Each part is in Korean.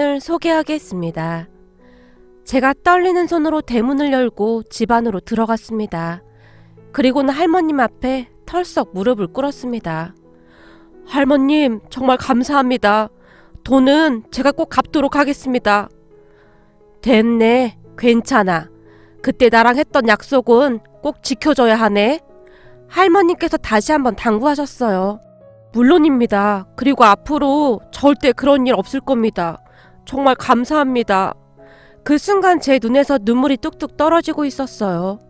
을 소개하겠습니다. 제가 떨리는 손으로 대문을 열고 집 안으로 들어갔습니다. 그리고는 할머님 앞에 털썩 무릎을 꿇었습니다. 할머님, 정말 감사합니다. 돈은 제가 꼭 갚도록 하겠습니다. 됐네. 괜찮아. 그때 나랑 했던 약속은 꼭 지켜줘야 하네. 할머님께서 다시 한번 당부하셨어요. 물론입니다. 그리고 앞으로 절대 그런 일 없을 겁니다. 정말 감사합니다. 그 순간 제 눈에서 눈물이 뚝뚝 떨어지고 있었어요.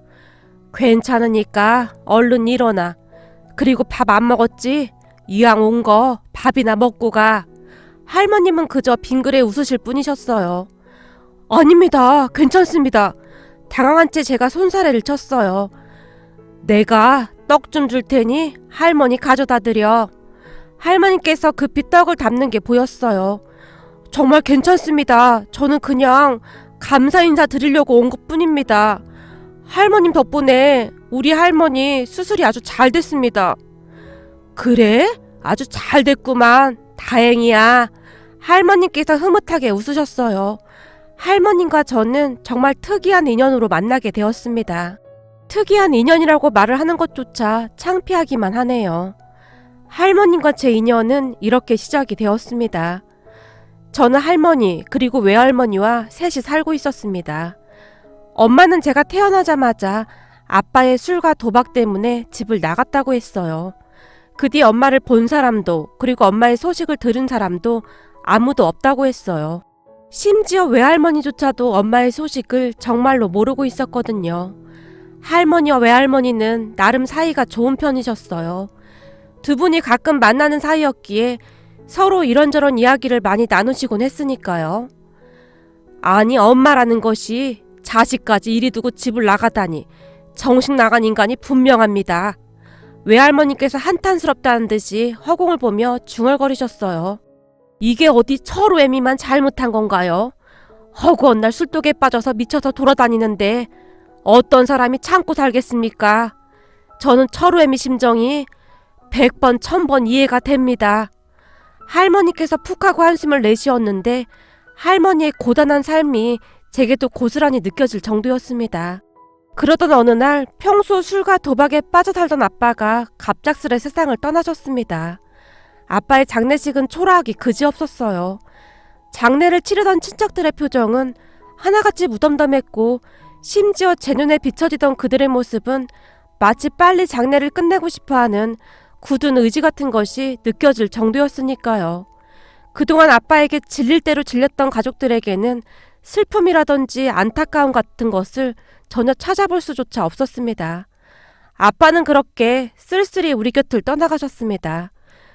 괜찮으니까 얼른 일어나. 그리고 밥 안 먹었지? 이왕 온 거 밥이나 먹고 가. 할머님은 그저 빙그레 웃으실 뿐이셨어요. 아닙니다. 괜찮습니다. 당황한 채 제가 손사래를 쳤어요. 내가 떡 좀 줄 테니 할머니 가져다 드려. 할머니께서 급히 떡을 담는 게 보였어요. 정말 괜찮습니다. 저는 그냥 감사 인사 드리려고 온 것뿐입니다. 할머님 덕분에 우리 할머니 수술이 아주 잘 됐습니다. 그래? 아주 잘 됐구만. 다행이야. 할머님께서 흐뭇하게 웃으셨어요. 할머님과 저는 정말 특이한 인연으로 만나게 되었습니다. 특이한 인연이라고 말을 하는 것조차 창피하기만 하네요. 할머님과 제 인연은 이렇게 시작이 되었습니다. 저는 할머니 그리고 외할머니와 셋이 살고 있었습니다. 엄마는 제가 태어나자마자 아빠의 술과 도박 때문에 집을 나갔다고 했어요. 그 뒤 엄마를 본 사람도 그리고 엄마의 소식을 들은 사람도 아무도 없다고 했어요. 심지어 외할머니조차도 엄마의 소식을 정말로 모르고 있었거든요. 할머니와 외할머니는 나름 사이가 좋은 편이셨어요. 두 분이 가끔 만나는 사이였기에 서로 이런저런 이야기를 많이 나누시곤 했으니까요. 아니, 엄마라는 것이 자식까지 이리 두고 집을 나가다니 정신 나간 인간이 분명합니다. 외할머니께서 한탄스럽다는 듯이 허공을 보며 중얼거리셨어요. 이게 어디 철우애미만 잘못한 건가요? 허구한 날 술독에 빠져서 미쳐서 돌아다니는데 어떤 사람이 참고 살겠습니까? 저는 철우애미 심정이 100번 1000번 이해가 됩니다. 할머니께서 푹 하고 한숨을 내쉬었는데 할머니의 고단한 삶이 제게도 고스란히 느껴질 정도였습니다. 그러던 어느 날 평소 술과 도박에 빠져 살던 아빠가 갑작스레 세상을 떠나셨습니다. 아빠의 장례식은 초라하기 그지없었어요. 장례를 치르던 친척들의 표정은 하나같이 무덤덤했고 심지어 제 눈에 비춰지던 그들의 모습은 마치 빨리 장례를 끝내고 싶어하는 굳은 의지 같은 것이 느껴질 정도였으니까요. 그동안 아빠에게 질릴 대로 질렸던 가족들에게는 슬픔이라든지 안타까움 같은 것을 전혀 찾아볼 수조차 없었습니다. 아빠는 그렇게 쓸쓸히 우리 곁을 떠나가셨습니다.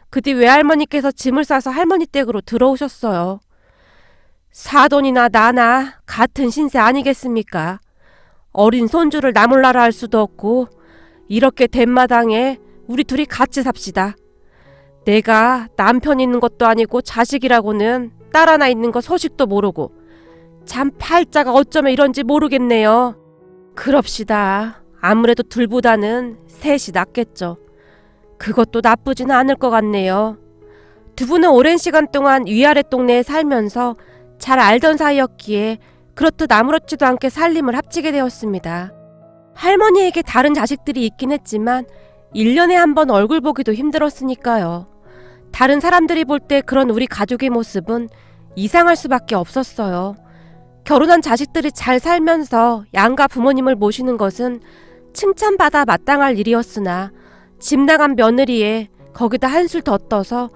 그 뒤 외할머니께서 짐을 싸서 할머니 댁으로 들어오셨어요. 사돈이나 나나 같은 신세 아니겠습니까? 어린 손주를 나 몰라라 할 수도 없고 이렇게 된 마당에 우리 둘이 같이 삽시다. 내가 남편 있는 것도 아니고 자식이라고는 딸 하나 있는 거 소식도 모르고 참 팔자가 어쩌면 이런지 모르겠네요. 그럽시다. 아무래도 둘보다는 셋이 낫겠죠. 그것도 나쁘지는 않을 것 같네요. 두 분은 오랜 시간 동안 위아래 동네에 살면서 잘 알던 사이였기에 그렇듯 아무렇지도 않게 살림을 합치게 되었습니다. 할머니에게 다른 자식들이 있긴 했지만 1년에 한 번 얼굴 보기도 힘들었으니까요. 다른 사람들이 볼 때 그런 우리 가족의 모습은 이상할 수밖에 없었어요. 결혼한 자식들이 잘 살면서 양가 부모님을 모시는 것은 칭찬받아 마땅할 일이었으나 집 나간 며느리에 거기다 한술 더 떠서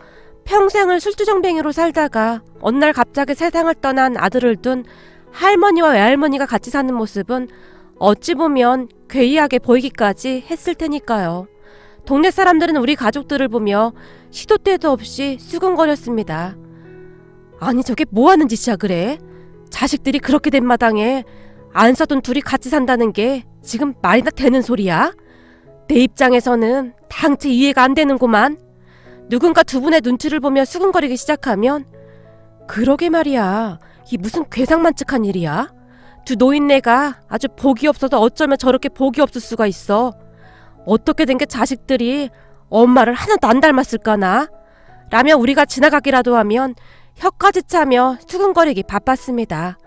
평생을 술주정뱅이로 살다가 어느 날 갑자기 세상을 떠난 아들을 둔 할머니와 외할머니가 같이 사는 모습은 어찌 보면 괴이하게 보이기까지 했을 테니까요. 동네 사람들은 우리 가족들을 보며 시도 때도 없이 수근거렸습니다. 아니, 저게 뭐하는 짓이야 그래? 자식들이 그렇게 된 마당에 안 사돈 둘이 같이 산다는 게 지금 말이나 되는 소리야? 내 입장에서는 당체 이해가 안 되는구만. 누군가 두 분의 눈치를 보며 수근거리기 시작하면 그러게 말이야. 이 무슨 괴상만측한 일이야? 두 노인네가 아주 복이 없어서 어쩌면 저렇게 복이 없을 수가 있어. 어떻게 된 게 자식들이 엄마를 하나도 안 닮았을까나? 라며 우리가 지나가기라도 하면 혀까지 차며 수근거리기 바빴습니다.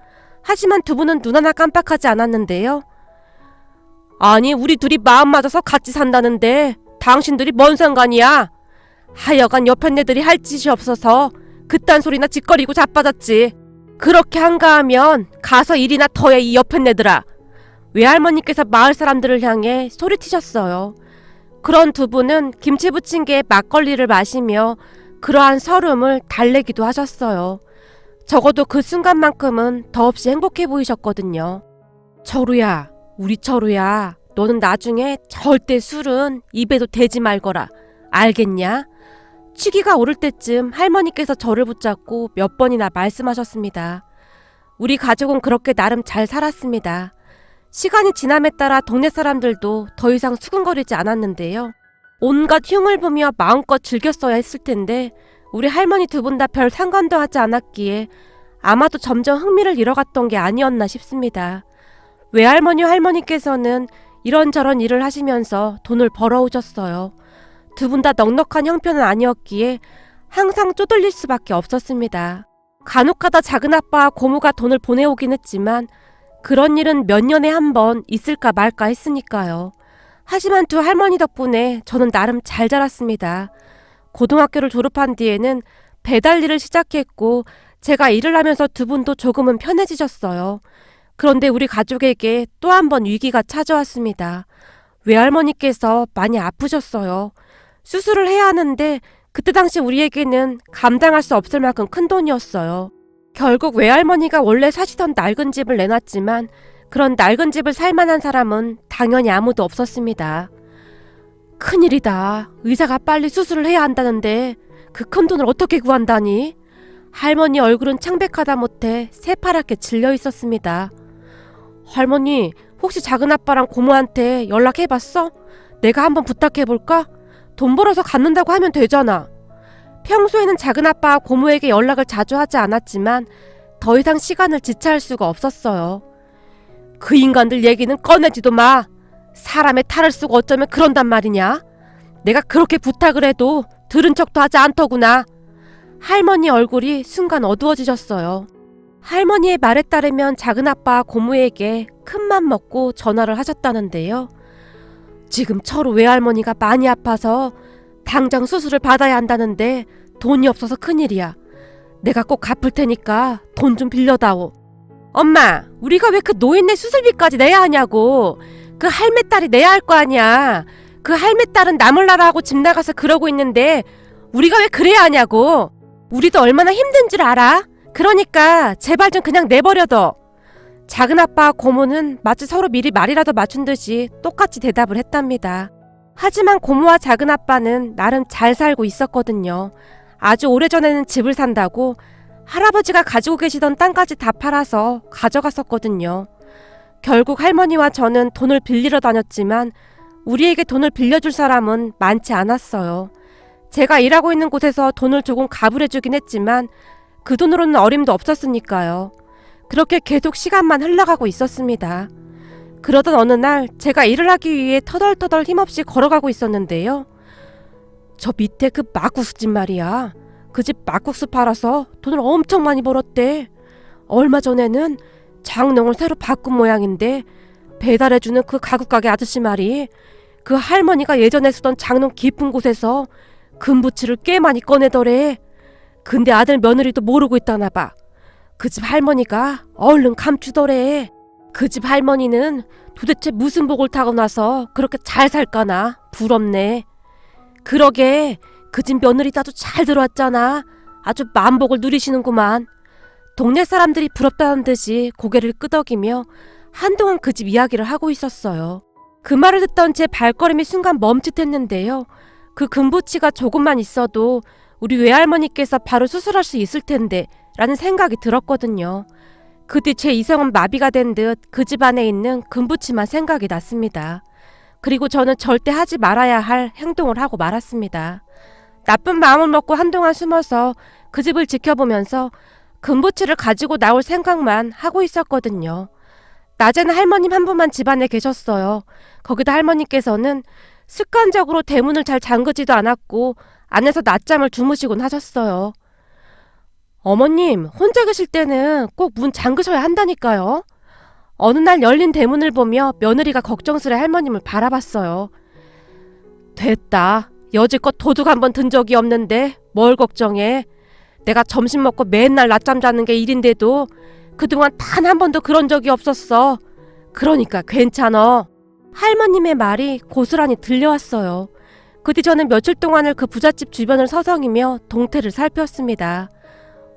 하지만 두 분은 눈 하나 깜빡하지 않았는데요. 아니, 우리 둘이 마음 맞아서 같이 산다는데 당신들이 뭔 상관이야? 하여간 옆에 애들이 할 짓이 없어서 그딴 소리나 짓거리고 자빠졌지. 그렇게 한가하면 가서 일이나 더 해, 이 옆에 애들아. 외할머니께서 마을 사람들을 향해 소리치셨어요. 그런 두 분은 김치 부침개에 막걸리를 마시며 그러한 서름을 달래기도 하셨어요. 적어도 그 순간만큼은 더없이 행복해 보이셨거든요. 철우야, 우리 철우야, 너는 나중에 절대 술은 입에도 대지 말거라. 알겠냐? 취기가 오를 때쯤 할머니께서 저를 붙잡고 몇 번이나 말씀하셨습니다. 우리 가족은 그렇게 나름 잘 살았습니다. 시간이 지남에 따라 동네 사람들도 더 이상 수근거리지 않았는데요. 온갖 흉을 보며 마음껏 즐겼어야 했을 텐데 우리 할머니 두 분 다 별 상관도 하지 않았기에 아마도 점점 흥미를 잃어갔던 게 아니었나 싶습니다. 외할머니 할머니께서는 이런저런 일을 하시면서 돈을 벌어오셨어요. 두 분 다 넉넉한 형편은 아니었기에 항상 쪼들릴 수밖에 없었습니다. 간혹가다 작은아빠와 고모가 돈을 보내오긴 했지만 그런 일은 몇 년에 한 번 있을까 말까 했으니까요. 하지만 두 할머니 덕분에 저는 나름 잘 자랐습니다. 고등학교를 졸업한 뒤에는 배달 일을 시작했고 제가 일을 하면서 두 분도 조금은 편해지셨어요. 그런데 우리 가족에게 또 한 번 위기가 찾아왔습니다. 외할머니께서 많이 아프셨어요. 수술을 해야 하는데 그때 당시 우리에게는 감당할 수 없을 만큼 큰 돈이었어요. 결국 외할머니가 원래 사시던 낡은 집을 내놨지만 그런 낡은 집을 살 만한 사람은 당연히 아무도 없었습니다. 큰일이다. 의사가 빨리 수술을 해야 한다는데 그 큰 돈을 어떻게 구한다니? 할머니 얼굴은 창백하다 못해 새파랗게 질려 있었습니다. 할머니, 혹시 작은아빠랑 고모한테 연락해봤어? 내가 한번 부탁해볼까? 돈 벌어서 갖는다고 하면 되잖아. 평소에는 작은아빠와 고모에게 연락을 자주 하지 않았지만 더 이상 시간을 지체할 수가 없었어요. 그 인간들 얘기는 꺼내지도 마. 사람의 탈을 쓰고 어쩌면 그런단 말이냐? 내가 그렇게 부탁을 해도 들은 척도 하지 않더구나. 할머니 얼굴이 순간 어두워지셨어요. 할머니의 말에 따르면 작은아빠 고모에게 큰맘 먹고 전화를 하셨다는데요. 지금 철우 외할머니가 많이 아파서 당장 수술을 받아야 한다는데 돈이 없어서 큰일이야. 내가 꼭 갚을 테니까 돈 좀 빌려다오. 엄마, 우리가 왜 그 노인네 수술비까지 내야 하냐고. 그 할매딸이 내야 할 거 아니야. 그 할매딸은 남을 나라 하고 집 나가서 그러고 있는데 우리가 왜 그래야 하냐고. 우리도 얼마나 힘든 줄 알아? 그러니까 제발 좀 그냥 내버려둬. 작은아빠와 고모는 마치 서로 미리 말이라도 맞춘 듯이 똑같이 대답을 했답니다. 하지만 고모와 작은아빠는 나름 잘 살고 있었거든요. 아주 오래전에는 집을 산다고 할아버지가 가지고 계시던 땅까지 다 팔아서 가져갔었거든요. 결국 할머니와 저는 돈을 빌리러 다녔지만 우리에게 돈을 빌려줄 사람은 많지 않았어요. 제가 일하고 있는 곳에서 돈을 조금 가불해주긴 했지만 그 돈으로는 어림도 없었으니까요. 그렇게 계속 시간만 흘러가고 있었습니다. 그러던 어느 날 제가 일을 하기 위해 터덜터덜 힘없이 걸어가고 있었는데요. 저 밑에 그 막국수집 말이야. 그 집 막국수 팔아서 돈을 엄청 많이 벌었대. 얼마 전에는 장롱을 새로 바꾼 모양인데 배달해주는 그 가구가게 아저씨 말이 그 할머니가 예전에 쓰던 장롱 깊은 곳에서 금부치를 꽤 많이 꺼내더래. 근데 아들 며느리도 모르고 있다나 봐. 그 집 할머니가 얼른 감추더래. 그 집 할머니는 도대체 무슨 복을 타고 나서 그렇게 잘 살까나. 부럽네. 그러게 그 집 며느리도 아주 잘 들어왔잖아. 아주 만복을 누리시는구만. 동네 사람들이 부럽다는 듯이 고개를 끄덕이며 한동안 그 집 이야기를 하고 있었어요. 그 말을 듣던 제 발걸음이 순간 멈칫했는데요. 그 금부치가 조금만 있어도 우리 외할머니께서 바로 수술할 수 있을 텐데 라는 생각이 들었거든요. 그 뒤 제 이성은 마비가 된 듯 그 집 안에 있는 금부치만 생각이 났습니다. 그리고 저는 절대 하지 말아야 할 행동을 하고 말았습니다. 나쁜 마음을 먹고 한동안 숨어서 그 집을 지켜보면서 금부치를 가지고 나올 생각만 하고 있었거든요. 낮에는 할머님 한 분만 집안에 계셨어요. 거기다 할머니께서는 습관적으로 대문을 잘 잠그지도 않았고 안에서 낮잠을 주무시곤 하셨어요. 어머님, 혼자 계실 때는 꼭 문 잠그셔야 한다니까요. 어느 날 열린 대문을 보며 며느리가 걱정스레 할머님을 바라봤어요. 됐다. 여지껏 도둑 한 번 든 적이 없는데 뭘 걱정해. 내가 점심 먹고 맨날 낮잠 자는 게 일인데도 그동안 단 한 번도 그런 적이 없었어. 그러니까 괜찮어. 할머님의 말이 고스란히 들려왔어요. 그 뒤 저는 며칠 동안을 그 부잣집 주변을 서성이며 동태를 살폈습니다.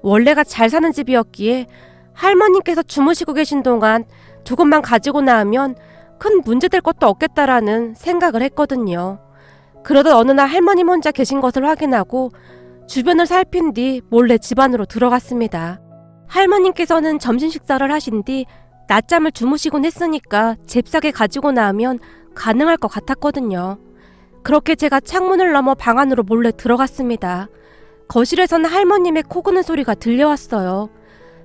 원래가 잘 사는 집이었기에 할머님께서 주무시고 계신 동안 조금만 가지고 나오면 큰 문제될 것도 없겠다라는 생각을 했거든요. 그러던 어느 날 할머님 혼자 계신 것을 확인하고 주변을 살핀 뒤 몰래 집 안으로 들어갔습니다. 할머님께서는 점심 식사를 하신 뒤 낮잠을 주무시곤 했으니까 잽싸게 가지고 나오면 가능할 것 같았거든요. 그렇게 제가 창문을 넘어 방 안으로 몰래 들어갔습니다. 거실에서는 할머님의 코 고는 소리가 들려왔어요.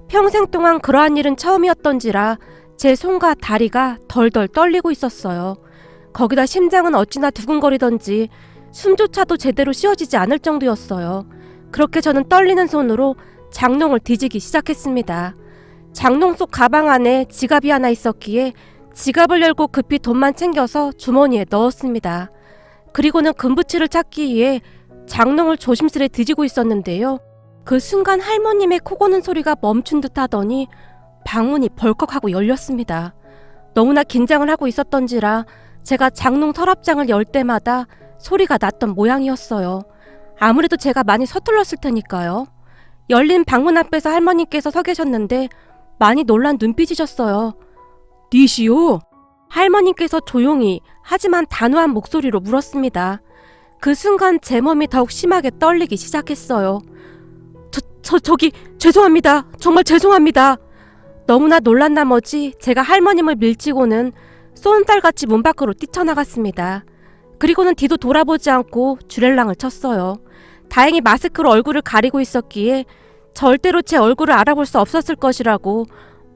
평생 동안 그러한 일은 처음이었던지라 제 손과 다리가 덜덜 떨리고 있었어요. 거기다 심장은 어찌나 두근거리던지 숨조차도 제대로 쉬어지지 않을 정도였어요. 그렇게 저는 떨리는 손으로 장롱을 뒤지기 시작했습니다. 장롱 속 가방 안에 지갑이 하나 있었기에 지갑을 열고 급히 돈만 챙겨서 주머니에 넣었습니다. 그리고는 금부치를 찾기 위해 장롱을 조심스레 뒤지고 있었는데요. 그 순간 할머님의 코 고는 소리가 멈춘 듯 하더니 방문이 벌컥하고 열렸습니다. 너무나 긴장을 하고 있었던지라 제가 장롱 서랍장을 열 때마다 소리가 났던 모양이었어요. 아무래도 제가 많이 서툴렀을 테니까요. 열린 방문 앞에서 할머니께서 서 계셨는데 많이 놀란 눈빛이셨어요. 니시오? 할머니께서 조용히 하지만 단호한 목소리로 물었습니다. 그 순간 제 몸이 더욱 심하게 떨리기 시작했어요. 저기 죄송합니다. 정말 죄송합니다. 너무나 놀란 나머지 제가 할머님을 밀치고는 쏜살같이 문 밖으로 뛰쳐나갔습니다. 그리고는 뒤도 돌아보지 않고 주렐랑을 쳤어요. 다행히 마스크로 얼굴을 가리고 있었기에 절대로 제 얼굴을 알아볼 수 없었을 것이라고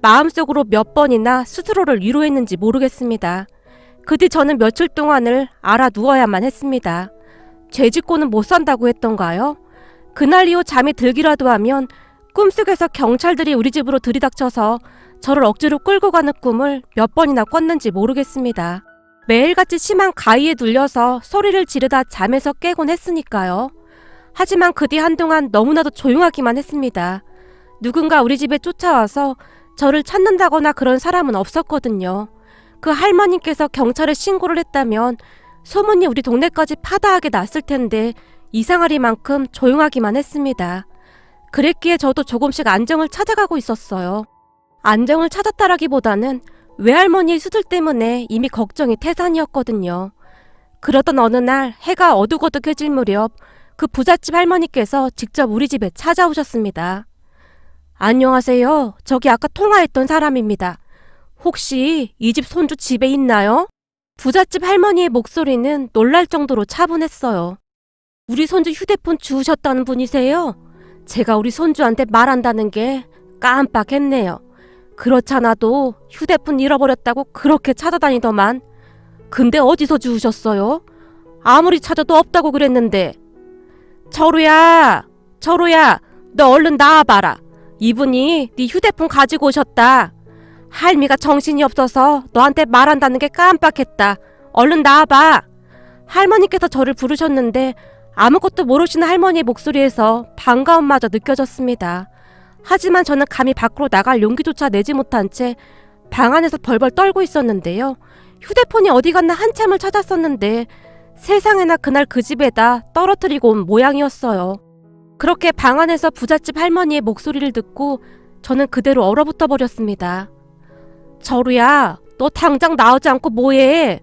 마음속으로 몇 번이나 스스로를 위로했는지 모르겠습니다. 그 뒤 저는 며칠 동안을 알아 누워야만 했습니다. 죄 짓고는 못 산다고 했던가요? 그날 이후 잠이 들기라도 하면 꿈속에서 경찰들이 우리 집으로 들이닥쳐서 저를 억지로 끌고 가는 꿈을 몇 번이나 꿨는지 모르겠습니다. 매일같이 심한 가위에 눌려서 소리를 지르다 잠에서 깨곤 했으니까요. 하지만 그 뒤 한동안 너무나도 조용하기만 했습니다. 누군가 우리 집에 쫓아와서 저를 찾는다거나 그런 사람은 없었거든요. 그 할머님께서 경찰에 신고를 했다면 소문이 우리 동네까지 파다하게 났을 텐데 이상하리만큼 조용하기만 했습니다. 그랬기에 저도 조금씩 안정을 찾아가고 있었어요. 안정을 찾았다라기보다는 외할머니의 수술 때문에 이미 걱정이 태산이었거든요. 그러던 어느 날 해가 어둑어둑해질 무렵 그 부잣집 할머니께서 직접 우리 집에 찾아오셨습니다. 안녕하세요. 저기 아까 통화했던 사람입니다. 혹시 이 집 손주 집에 있나요? 부잣집 할머니의 목소리는 놀랄 정도로 차분했어요. 우리 손주 휴대폰 주우셨다는 분이세요? 제가 우리 손주한테 말한다는 게 깜빡했네요. 그렇잖아도 휴대폰 잃어버렸다고 그렇게 찾아다니더만. 근데 어디서 주우셨어요? 아무리 찾아도 없다고 그랬는데. 철우야, 너 얼른 나와봐라. 이분이 네 휴대폰 가지고 오셨다. 할미가 정신이 없어서 너한테 말한다는 게 깜빡했다. 얼른 나와봐. 할머니께서 저를 부르셨는데 아무것도 모르시는 할머니의 목소리에서 반가움마저 느껴졌습니다. 하지만 저는 감히 밖으로 나갈 용기조차 내지 못한 채 방 안에서 벌벌 떨고 있었는데요. 휴대폰이 어디 갔나 한참을 찾았었는데 세상에나 그날 그 집에다 떨어뜨리고 온 모양이었어요. 그렇게 방 안에서 부잣집 할머니의 목소리를 듣고 저는 그대로 얼어붙어 버렸습니다. 철우야, 너 당장 나오지 않고 뭐해?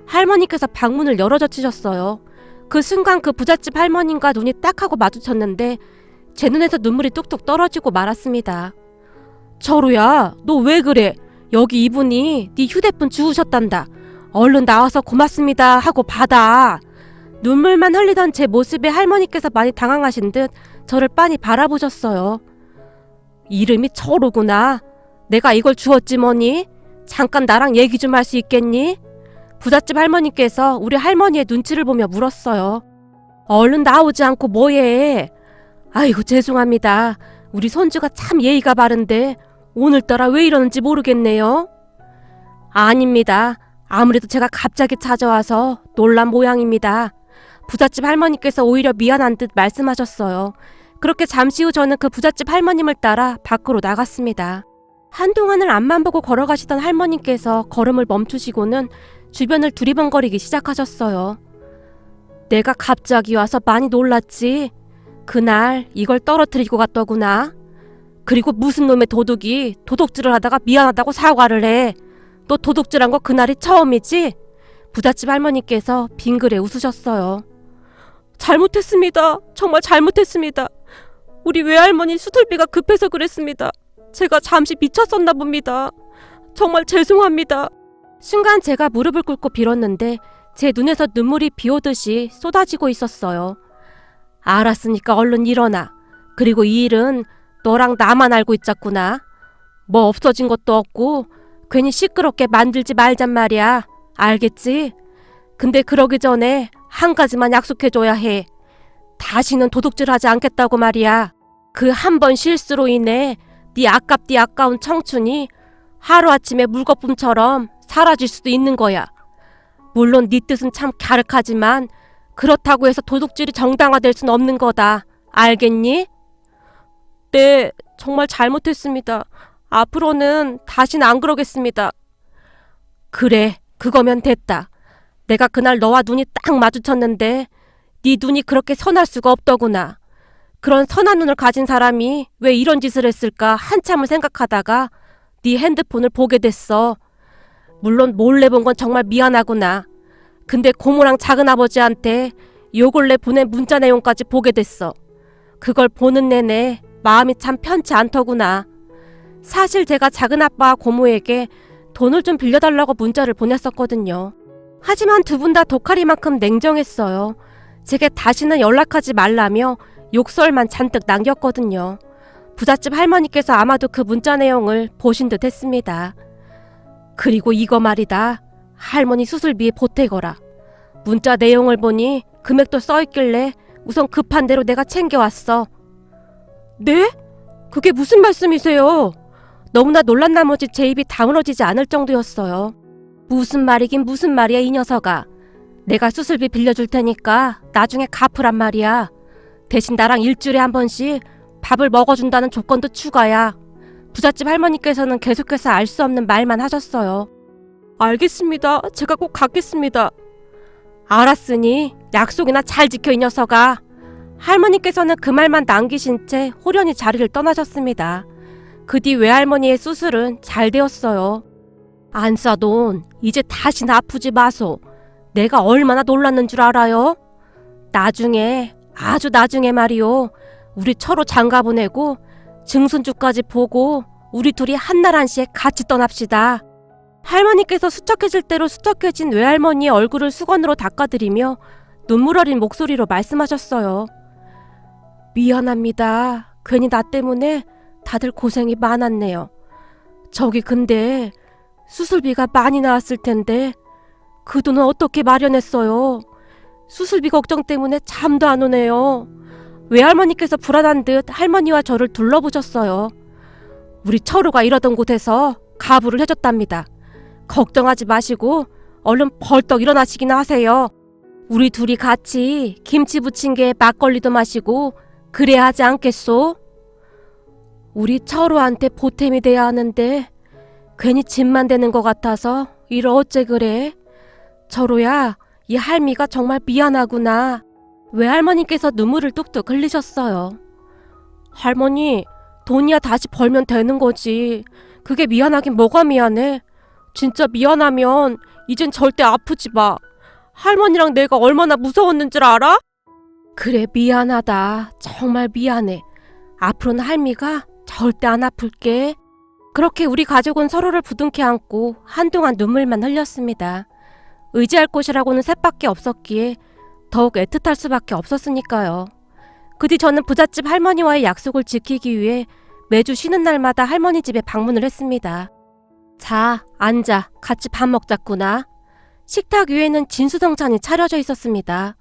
할머니께서 방문을 열어젖히셨어요. 그 순간 그 부잣집 할머님과 눈이 딱 하고 마주쳤는데 제 눈에서 눈물이 뚝뚝 떨어지고 말았습니다. 철우야, 너 왜 그래? 여기 이분이 네 휴대폰 주우셨단다. 얼른 나와서 고맙습니다 하고 받아. 눈물만 흘리던 제 모습에 할머니께서 많이 당황하신 듯 저를 빤히 바라보셨어요. 이름이 철우구나. 내가 이걸 주었지 뭐니? 잠깐 나랑 얘기 좀 할 수 있겠니? 부잣집 할머니께서 우리 할머니의 눈치를 보며 물었어요. 얼른 나오지 않고 뭐해? 아이고 죄송합니다. 우리 손주가 참 예의가 바른데 오늘따라 왜 이러는지 모르겠네요. 아닙니다. 아무래도 제가 갑자기 찾아와서 놀란 모양입니다. 부잣집 할머니께서 오히려 미안한 듯 말씀하셨어요. 그렇게 잠시 후 저는 그 부잣집 할머님을 따라 밖으로 나갔습니다. 한동안을 앞만 보고 걸어가시던 할머님께서 걸음을 멈추시고는 주변을 두리번거리기 시작하셨어요. 내가 갑자기 와서 많이 놀랐지. 그날 이걸 떨어뜨리고 갔더구나. 그리고 무슨 놈의 도둑이 도둑질을 하다가 미안하다고 사과를 해. 너 도둑질한 거 그날이 처음이지? 부잣집 할머니께서 빙그레 웃으셨어요. 잘못했습니다. 정말 잘못했습니다. 우리 외할머니 수술비가 급해서 그랬습니다. 제가 잠시 미쳤었나 봅니다. 정말 죄송합니다. 순간 제가 무릎을 꿇고 빌었는데 제 눈에서 눈물이 비오듯이 쏟아지고 있었어요. 알았으니까 얼른 일어나. 그리고 이 일은 너랑 나만 알고 있자꾸나. 뭐 없어진 것도 없고 괜히 시끄럽게 만들지 말잔 말이야. 알겠지? 근데 그러기 전에 한 가지만 약속해줘야 해. 다시는 도둑질하지 않겠다고 말이야. 그 한 번 실수로 인해 네 아깝디 아까운 청춘이 하루아침에 물거품처럼 사라질 수도 있는 거야. 물론 네 뜻은 참 갸륵하지만 그렇다고 해서 도둑질이 정당화될 순 없는 거다. 알겠니? 네, 정말 잘못했습니다. 앞으로는 다시는 안 그러겠습니다. 그래, 그거면 됐다. 내가 그날 너와 눈이 딱 마주쳤는데 네 눈이 그렇게 선할 수가 없더구나. 그런 선한 눈을 가진 사람이 왜 이런 짓을 했을까 한참을 생각하다가 네 핸드폰을 보게 됐어. 물론 몰래 본 건 정말 미안하구나. 근데 고모랑 작은아버지한테 요 근래 보낸 문자 내용까지 보게 됐어. 그걸 보는 내내 마음이 참 편치 않더구나. 사실 제가 작은아빠와 고모에게 돈을 좀 빌려달라고 문자를 보냈었거든요. 하지만 두 분 다 독하리만큼 냉정했어요. 제게 다시는 연락하지 말라며 욕설만 잔뜩 남겼거든요. 부잣집 할머니께서 아마도 그 문자 내용을 보신 듯 했습니다. 그리고 이거 말이다. 할머니 수술비에 보태거라. 문자 내용을 보니 금액도 써있길래 우선 급한 대로 내가 챙겨왔어. 네? 그게 무슨 말씀이세요? 너무나 놀란 나머지 제 입이 다물어지지 않을 정도였어요. 무슨 말이긴 무슨 말이야 이 녀석아. 내가 수술비 빌려줄 테니까 나중에 갚으란 말이야. 대신 나랑 일주일에 한 번씩 밥을 먹어준다는 조건도 추가야. 부잣집 할머니께서는 계속해서 알 수 없는 말만 하셨어요. 알겠습니다. 제가 꼭 갚겠습니다. 알았으니 약속이나 잘 지켜 이 녀석아. 할머니께서는 그 말만 남기신 채 호련히 자리를 떠나셨습니다. 그 뒤 외할머니의 수술은 잘 되었어요. 안 싸돈 이제 다시는 아프지 마소. 내가 얼마나 놀랐는 줄 알아요? 나중에 아주 나중에 말이요. 우리 처로 장가 보내고 증손주까지 보고 우리 둘이 한날 한시에 같이 떠납시다. 할머니께서 수척해질 대로 수척해진 외할머니의 얼굴을 수건으로 닦아드리며 눈물 어린 목소리로 말씀하셨어요. 미안합니다. 괜히 나 때문에 다들 고생이 많았네요. 저기 근데 수술비가 많이 나왔을 텐데 그 돈은 어떻게 마련했어요? 수술비 걱정 때문에 잠도 안 오네요. 외할머니께서 불안한 듯 할머니와 저를 둘러보셨어요. 우리 처루가 일하던 곳에서 가부를 해줬답니다. 걱정하지 마시고 얼른 벌떡 일어나시기나 하세요. 우리 둘이 같이 김치 부친 게 막걸리도 마시고 그래야 하지 않겠소? 우리 처루한테 보탬이 돼야 하는데 괜히 짐만 되는 것 같아서 이를 어째 그래? 처루야, 이 할미가 정말 미안하구나. 외할머니께서 눈물을 뚝뚝 흘리셨어요. 할머니, 돈이야 다시 벌면 되는 거지. 그게 미안하긴 뭐가 미안해. 진짜 미안하면 이젠 절대 아프지 마. 할머니랑 내가 얼마나 무서웠는 줄 알아? 그래, 미안하다. 정말 미안해. 앞으로는 할미가 절대 안 아플게. 그렇게 우리 가족은 서로를 부둥켜 안고 한동안 눈물만 흘렸습니다. 의지할 곳이라고는 셋밖에 없었기에 더욱 애틋할 수밖에 없었으니까요. 그 뒤 저는 부잣집 할머니와의 약속을 지키기 위해 매주 쉬는 날마다 할머니 집에 방문을 했습니다. 자, 앉아. 같이 밥 먹자꾸나. 식탁 위에는 진수성찬이 차려져 있었습니다.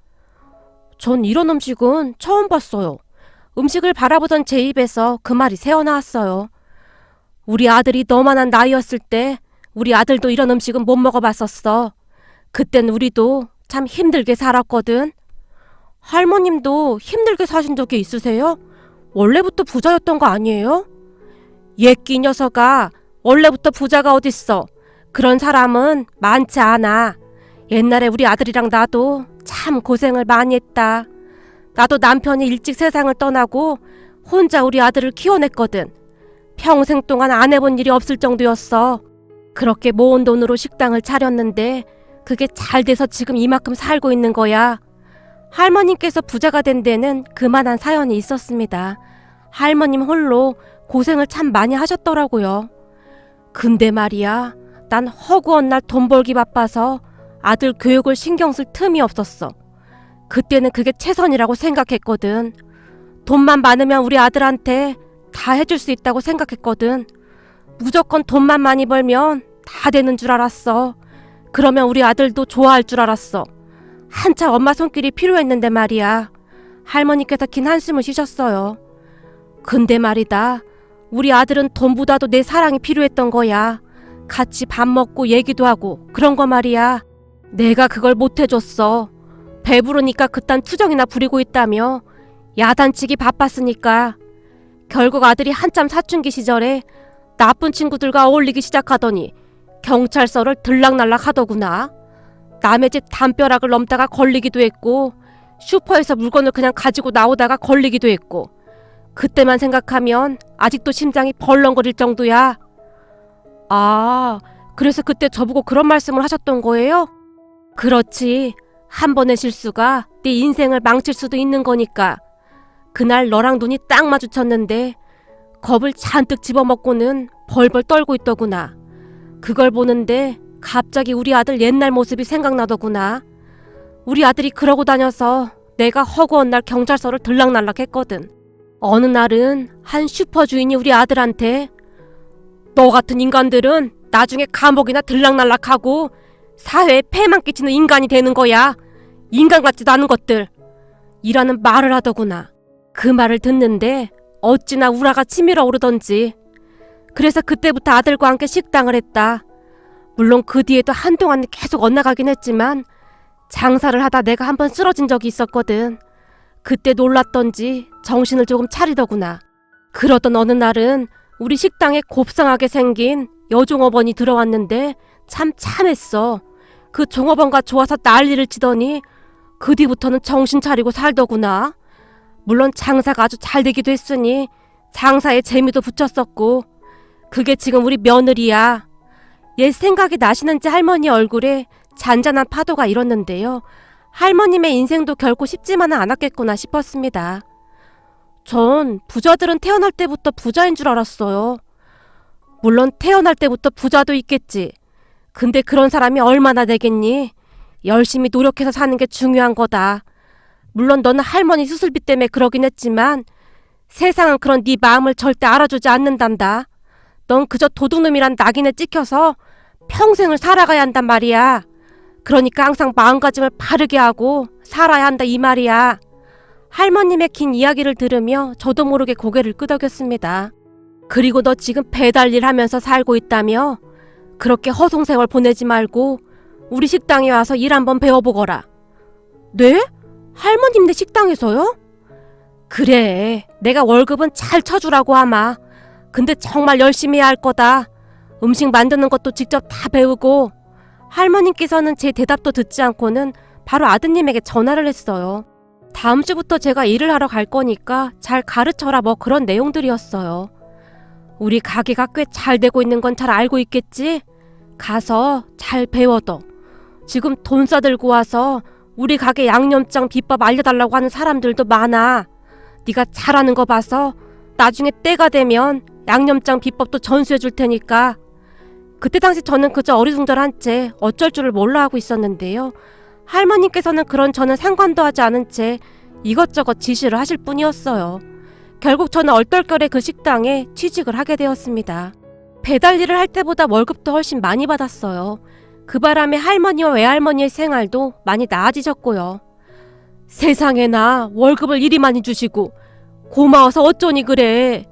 전 이런 음식은 처음 봤어요. 음식을 바라보던 제 입에서 그 말이 새어나왔어요. 우리 아들이 너만한 나이였을 때 우리 아들도 이런 음식은 못 먹어봤었어. 그땐 우리도 참 힘들게 살았거든. 할머님도 힘들게 사신 적이 있으세요? 원래부터 부자였던 거 아니에요? 옛끼 녀석아, 원래부터 부자가 어딨어. 그런 사람은 많지 않아. 옛날에 우리 아들이랑 나도 참 고생을 많이 했다. 나도 남편이 일찍 세상을 떠나고 혼자 우리 아들을 키워냈거든. 평생 동안 안 해본 일이 없을 정도였어. 그렇게 모은 돈으로 식당을 차렸는데 그게 잘 돼서 지금 이만큼 살고 있는 거야. 할머님께서 부자가 된 데는 그만한 사연이 있었습니다. 할머님 홀로 고생을 참 많이 하셨더라고요. 근데 말이야, 난 허구한 날 돈 벌기 바빠서 아들 교육을 신경 쓸 틈이 없었어. 그때는 그게 최선이라고 생각했거든. 돈만 많으면 우리 아들한테 다 해줄 수 있다고 생각했거든. 무조건 돈만 많이 벌면 다 되는 줄 알았어. 그러면 우리 아들도 좋아할 줄 알았어. 한참 엄마 손길이 필요했는데 말이야. 할머니께서 긴 한숨을 쉬셨어요. 근데 말이다. 우리 아들은 돈보다도 내 사랑이 필요했던 거야. 같이 밥 먹고 얘기도 하고 그런 거 말이야. 내가 그걸 못 해줬어. 배부르니까 그딴 투정이나 부리고 있다며. 야단치기 바빴으니까. 결국 아들이 한참 사춘기 시절에 나쁜 친구들과 어울리기 시작하더니 경찰서를 들락날락 하더구나. 남의 집 담벼락을 넘다가 걸리기도 했고 슈퍼에서 물건을 그냥 가지고 나오다가 걸리기도 했고 그때만 생각하면 아직도 심장이 벌렁거릴 정도야. 아, 그래서 그때 저보고 그런 말씀을 하셨던 거예요? 그렇지. 한 번의 실수가 네 인생을 망칠 수도 있는 거니까. 그날 너랑 눈이 딱 마주쳤는데 겁을 잔뜩 집어먹고는 벌벌 떨고 있더구나. 그걸 보는데 갑자기 우리 아들 옛날 모습이 생각나더구나. 우리 아들이 그러고 다녀서 내가 허구한 날 경찰서를 들락날락 했거든. 어느 날은 한 슈퍼 주인이 우리 아들한테 너 같은 인간들은 나중에 감옥이나 들락날락하고 사회에 폐만 끼치는 인간이 되는 거야. 인간 같지도 않은 것들. 이라는 말을 하더구나. 그 말을 듣는데 어찌나 우라가 치밀어 오르던지. 그래서 그때부터 아들과 함께 식당을 했다. 물론 그 뒤에도 한동안 계속 엇나가긴 했지만 장사를 하다 내가 한번 쓰러진 적이 있었거든. 그때 놀랐던지 정신을 조금 차리더구나. 그러던 어느 날은 우리 식당에 곱상하게 생긴 여종업원이 들어왔는데 참 참했어. 그 종업원과 좋아서 난리를 치더니 그 뒤부터는 정신 차리고 살더구나. 물론 장사가 아주 잘 되기도 했으니 장사에 재미도 붙였었고 그게 지금 우리 며느리야. 옛 생각이 나시는지 할머니 얼굴에 잔잔한 파도가 일었는데요. 할머님의 인생도 결코 쉽지만은 않았겠구나 싶었습니다. 전 부자들은 태어날 때부터 부자인 줄 알았어요. 물론 태어날 때부터 부자도 있겠지. 근데 그런 사람이 얼마나 되겠니? 열심히 노력해서 사는 게 중요한 거다. 물론 너는 할머니 수술비 때문에 그러긴 했지만 세상은 그런 네 마음을 절대 알아주지 않는단다. 넌 그저 도둑놈이란 낙인에 찍혀서 평생을 살아가야 한단 말이야. 그러니까 항상 마음가짐을 바르게 하고 살아야 한다 이 말이야. 할머님의 긴 이야기를 들으며 저도 모르게 고개를 끄덕였습니다. 그리고 너 지금 배달일 하면서 살고 있다며? 그렇게 허송세월 보내지 말고 우리 식당에 와서 일 한번 배워보거라. 네? 할머님네 식당에서요? 그래, 내가 월급은 잘 쳐주라고 하마. 근데 정말 열심히 해야 할 거다. 음식 만드는 것도 직접 다 배우고. 할머님께서는 제 대답도 듣지 않고는 바로 아드님에게 전화를 했어요. 다음 주부터 제가 일을 하러 갈 거니까 잘 가르쳐라 뭐 그런 내용들이었어요. 우리 가게가 꽤 잘 되고 있는 건 잘 알고 있겠지? 가서 잘 배워둬. 지금 돈 싸들고 와서 우리 가게 양념장 비법 알려달라고 하는 사람들도 많아. 네가 잘하는 거 봐서 나중에 때가 되면 양념장 비법도 전수해 줄 테니까. 그때 당시 저는 그저 어리둥절한 채 어쩔 줄을 몰라 하고 있었는데요. 할머님께서는 그런 저는 상관도 하지 않은 채 이것저것 지시를 하실 뿐이었어요. 결국 저는 얼떨결에 그 식당에 취직을 하게 되었습니다. 배달 일을 할 때보다 월급도 훨씬 많이 받았어요. 그 바람에 할머니와 외할머니의 생활도 많이 나아지셨고요. 세상에나 월급을 이리 많이 주시고 고마워서 어쩌니 그래.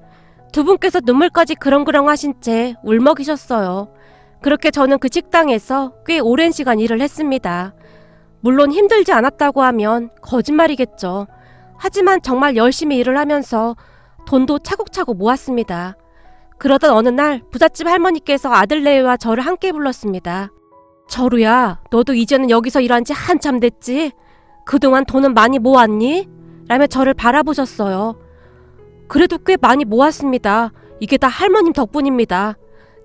두 분께서 눈물까지 그렁그렁 하신 채 울먹이셨어요. 그렇게 저는 그 식당에서 꽤 오랜 시간 일을 했습니다. 물론 힘들지 않았다고 하면 거짓말이겠죠. 하지만 정말 열심히 일을 하면서 돈도 차곡차곡 모았습니다. 그러던 어느 날 부잣집 할머니께서 아들내외와 저를 함께 불렀습니다. 철우야, 너도 이제는 여기서 일한 지 한참 됐지? 그동안 돈은 많이 모았니? 라며 저를 바라보셨어요. 그래도 꽤 많이 모았습니다. 이게 다 할머님 덕분입니다.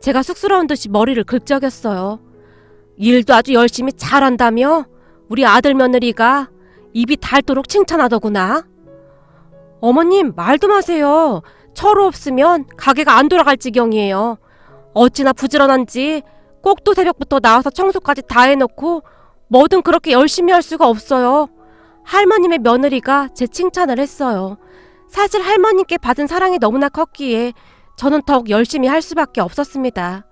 제가 쑥스러운 듯이 머리를 긁적였어요. 일도 아주 열심히 잘한다며? 우리 아들 며느리가 입이 닳도록 칭찬하더구나. 어머님, 말도 마세요. 철우 없으면 가게가 안 돌아갈 지경이에요. 어찌나 부지런한지 꼭두 새벽부터 나와서 청소까지 다 해놓고 뭐든 그렇게 열심히 할 수가 없어요. 할머님의 며느리가 제 칭찬을 했어요. 사실 할머님께 받은 사랑이 너무나 컸기에 저는 더욱 열심히 할 수밖에 없었습니다.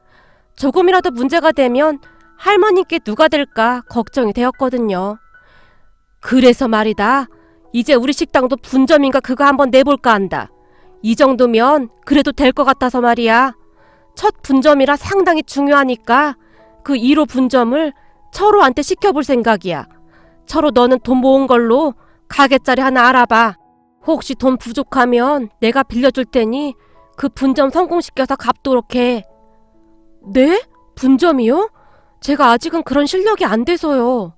조금이라도 문제가 되면 할머님께 누가 될까 걱정이 되었거든요. 그래서 말이다. 이제 우리 식당도 분점인가 그거 한번 내볼까 한다. 이 정도면 그래도 될 것 같아서 말이야. 첫 분점이라 상당히 중요하니까 그 1호 분점을 철호한테 시켜볼 생각이야. 철호, 너는 돈 모은 걸로 가게짜리 하나 알아봐. 혹시 돈 부족하면 내가 빌려줄 테니 그 분점 성공시켜서 갚도록 해. 네? 분점이요? 제가 아직은 그런 실력이 안 돼서요.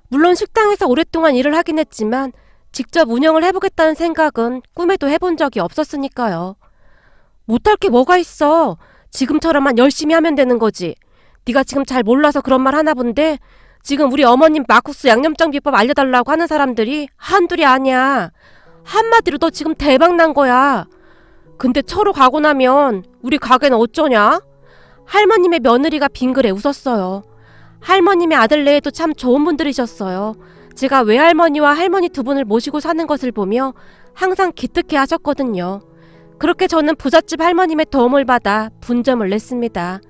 물론 식당에서 오랫동안 일을 하긴 했지만 직접 운영을 해보겠다는 생각은 꿈에도 해본 적이 없었으니까요. 못할 게 뭐가 있어. 지금처럼만 열심히 하면 되는 거지. 네가 지금 잘 몰라서 그런 말 하나 본데 지금 우리 어머님 막국수 양념장 비법 알려달라고 하는 사람들이 한둘이 아니야. 한마디로 너 지금 대박 난 거야. 근데 철호 가고 나면 우리 가게는 어쩌냐? 할머님의 며느리가 빙그레 웃었어요. 할머님의 아들내에도 참 좋은 분들이셨어요. 제가 외할머니와 할머니 두 분을 모시고 사는 것을 보며 항상 기특해 하셨거든요. 그렇게 저는 부잣집 할머님의 도움을 받아 분점을 냈습니다.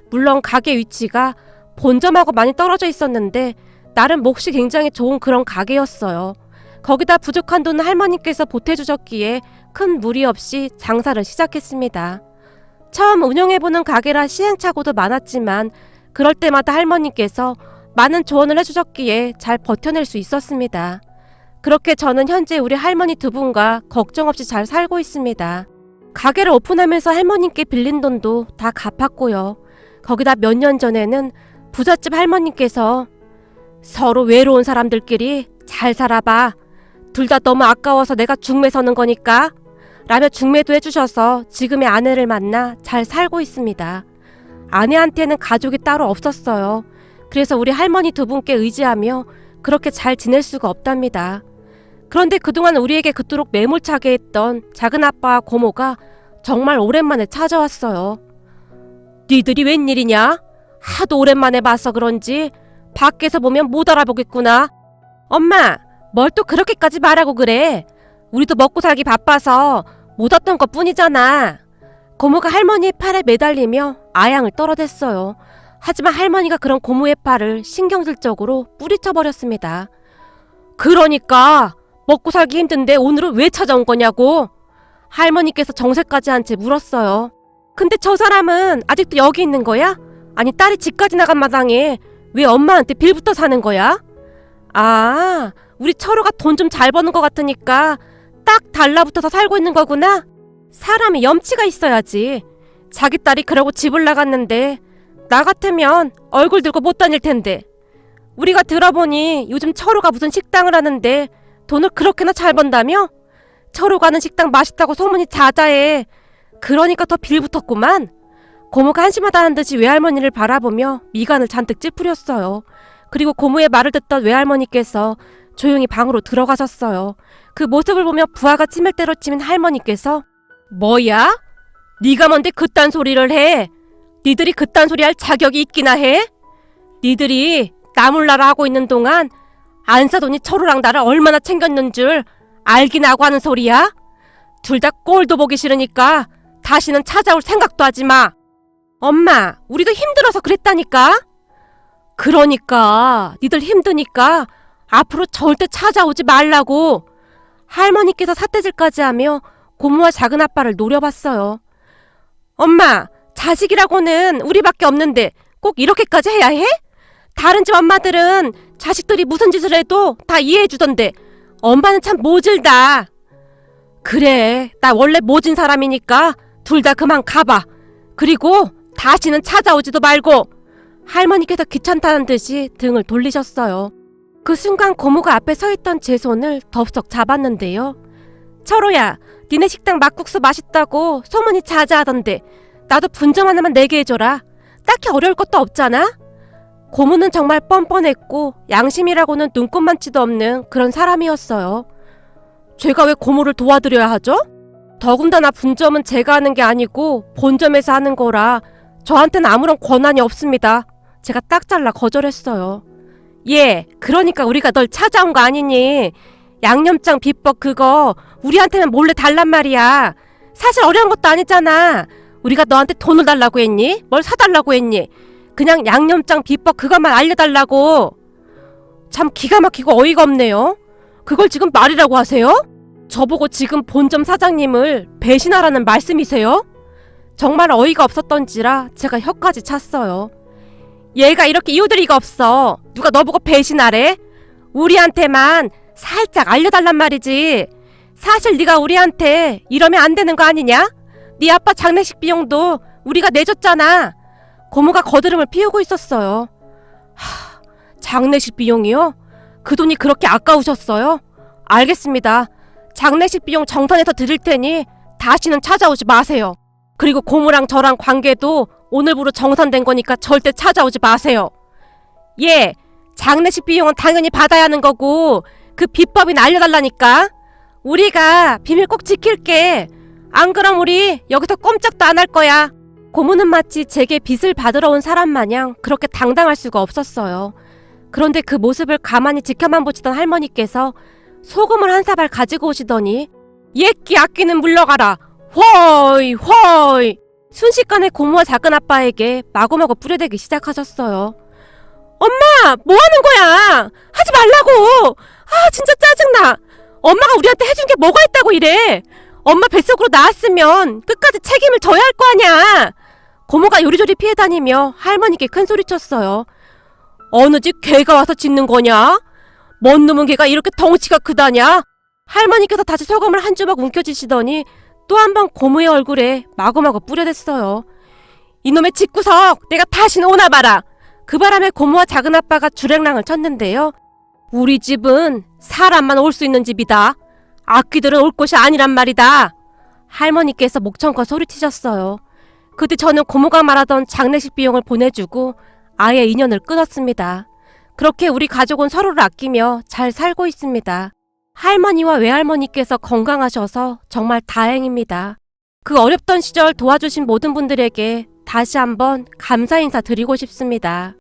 물론 가게 위치가 본점하고 많이 떨어져 있었는데 나름 몫이 굉장히 좋은 그런 가게였어요. 거기다 부족한 돈은 할머니께서 보태주셨기에 큰 무리 없이 장사를 시작했습니다. 처음 운영해보는 가게라 시행착오도 많았지만 그럴 때마다 할머니께서 많은 조언을 해주셨기에 잘 버텨낼 수 있었습니다. 그렇게 저는 현재 우리 할머니 두 분과 걱정 없이 잘 살고 있습니다. 가게를 오픈하면서 할머님께 빌린 돈도 다 갚았고요. 거기다 몇 년 전에는 부잣집 할머님께서 서로 외로운 사람들끼리 잘 살아봐. 둘 다 너무 아까워서 내가 중매 서는 거니까 라며 중매도 해주셔서 지금의 아내를 만나 잘 살고 있습니다. 아내한테는 가족이 따로 없었어요. 그래서 우리 할머니 두 분께 의지하며 그렇게 잘 지낼 수가 없답니다. 그런데 그동안 우리에게 그토록 매몰차게 했던 작은아빠와 고모가 정말 오랜만에 찾아왔어요. 니들이 웬일이냐? 하도 오랜만에 봐서 그런지 밖에서 보면 못 알아보겠구나. 엄마, 뭘 또 그렇게까지 말하고 그래. 우리도 먹고 살기 바빠서 못 왔던 것 뿐이잖아. 고모가 할머니의 팔에 매달리며 아양을 떨어댔어요. 하지만 할머니가 그런 고모의 팔을 신경질적으로 뿌리쳐버렸습니다. 그러니까 먹고 살기 힘든데 오늘은 왜 찾아온 거냐고. 할머니께서 정색까지 한 채 물었어요. 근데 저 사람은 아직도 여기 있는 거야? 아니 딸이 집까지 나간 마당에 왜 엄마한테 빌부터 사는 거야? 아, 우리 철호가 돈 좀 잘 버는 것 같으니까 딱 달라붙어서 살고 있는 거구나. 사람이 염치가 있어야지. 자기 딸이 그러고 집을 나갔는데 나 같으면 얼굴 들고 못 다닐 텐데. 우리가 들어보니 요즘 철호가 무슨 식당을 하는데 돈을 그렇게나 잘 번다며? 철호가 하는 식당 맛있다고 소문이 자자해. 그러니까 더 빌붙었구만. 고모가 한심하다는 듯이 외할머니를 바라보며 미간을 잔뜩 찌푸렸어요. 그리고 고모의 말을 듣던 외할머니께서 조용히 방으로 들어가셨어요. 그 모습을 보며 부하가 침을 때려치민 할머니께서 뭐야? 네가 뭔데 그딴 소리를 해? 니들이 그딴 소리 할 자격이 있기나 해? 니들이 나몰라라 하고 있는 동안 안사돈이 철호랑 나를 얼마나 챙겼는 줄 알긴 하고 하는 소리야? 둘 다 꼴도 보기 싫으니까 다시는 찾아올 생각도 하지 마. 엄마, 우리도 힘들어서 그랬다니까? 그러니까 니들 힘드니까 앞으로 절대 찾아오지 말라고. 할머니께서 삿대질까지 하며 고모와 작은아빠를 노려봤어요. 엄마, 자식이라고는 우리밖에 없는데 꼭 이렇게까지 해야 해? 다른 집 엄마들은 자식들이 무슨 짓을 해도 다 이해해주던데 엄마는 참 모질다. 그래, 나 원래 모진 사람이니까 둘 다 그만 가봐. 그리고 다시는 찾아오지도 말고. 할머니께서 귀찮다는 듯이 등을 돌리셨어요. 그 순간 고모가 앞에 서 있던 제 손을 덥석 잡았는데요. 철호야, 니네 식당 막국수 맛있다고 소문이 자자하던데 나도 분점 하나만 내게 해줘라. 딱히 어려울 것도 없잖아. 고모는 정말 뻔뻔했고 양심이라고는 눈꼽만치도 없는 그런 사람이었어요. 제가 왜 고모를 도와드려야 하죠? 더군다나 분점은 제가 하는 게 아니고 본점에서 하는 거라 저한테는 아무런 권한이 없습니다. 제가 딱 잘라 거절했어요. 예, 그러니까 우리가 널 찾아온 거 아니니? 양념장 비법 그거 우리한테는 몰래 달란 말이야. 사실 어려운 것도 아니잖아. 우리가 너한테 돈을 달라고 했니? 뭘 사달라고 했니? 그냥 양념장 비법 그것만 알려달라고. 참 기가 막히고 어이가 없네요. 그걸 지금 말이라고 하세요? 저보고 지금 본점 사장님을 배신하라는 말씀이세요? 정말 어이가 없었던지라 제가 혀까지 찼어요. 얘가 이렇게 이유들이가 없어. 누가 너보고 배신하래? 우리한테만 살짝 알려달란 말이지. 사실 네가 우리한테 이러면 안 되는 거 아니냐? 네 아빠 장례식 비용도 우리가 내줬잖아. 고모가 거드름을 피우고 있었어요. 장례식 비용이요? 그 돈이 그렇게 아까우셨어요? 알겠습니다. 장례식 비용 정산해서 드릴 테니 다시는 찾아오지 마세요. 그리고 고모랑 저랑 관계도 오늘부로 정산된 거니까 절대 찾아오지 마세요. 예, 장례식 비용은 당연히 받아야 하는 거고 그 비법이나 알려달라니까. 우리가 비밀 꼭 지킬게. 안 그럼 우리 여기서 꼼짝도 안 할 거야. 고모는 마치 제게 빚을 받으러 온 사람 마냥 그렇게 당당할 수가 없었어요. 그런데 그 모습을 가만히 지켜만 보시던 할머니께서 소금을 한 사발 가지고 오시더니 예끼 악기는 물러가라. 허이 허이. 순식간에 고모와 작은아빠에게 마구마구 뿌려대기 시작하셨어요. 엄마, 뭐 하는 거야? 하지 말라고. 아, 진짜 짜증나. 엄마가 우리한테 해준 게 뭐가 있다고 이래. 엄마 뱃속으로 나왔으면 끝까지 책임을 져야 할 거 아니야. 고모가 요리조리 피해 다니며 할머니께 큰 소리쳤어요. 어느 집 개가 와서 짖는 거냐? 뭔 놈은 개가 이렇게 덩치가 크다냐? 할머니께서 다시 소금을 한 주먹 움켜쥐시더니 또 한 번 고모의 얼굴에 마구마구 뿌려댔어요. 이놈의 집구석 내가 다시는 오나 봐라. 그 바람에 고모와 작은아빠가 주랭랑을 쳤는데요. 우리 집은 사람만 올 수 있는 집이다. 악귀들은 올 곳이 아니란 말이다. 할머니께서 목청껏 소리치셨어요. 그때 저는 고모가 말하던 장례식 비용을 보내주고 아예 인연을 끊었습니다. 그렇게 우리 가족은 서로를 아끼며 잘 살고 있습니다. 할머니와 외할머니께서 건강하셔서 정말 다행입니다. 그 어렵던 시절 도와주신 모든 분들에게 다시 한번 감사 인사 드리고 싶습니다.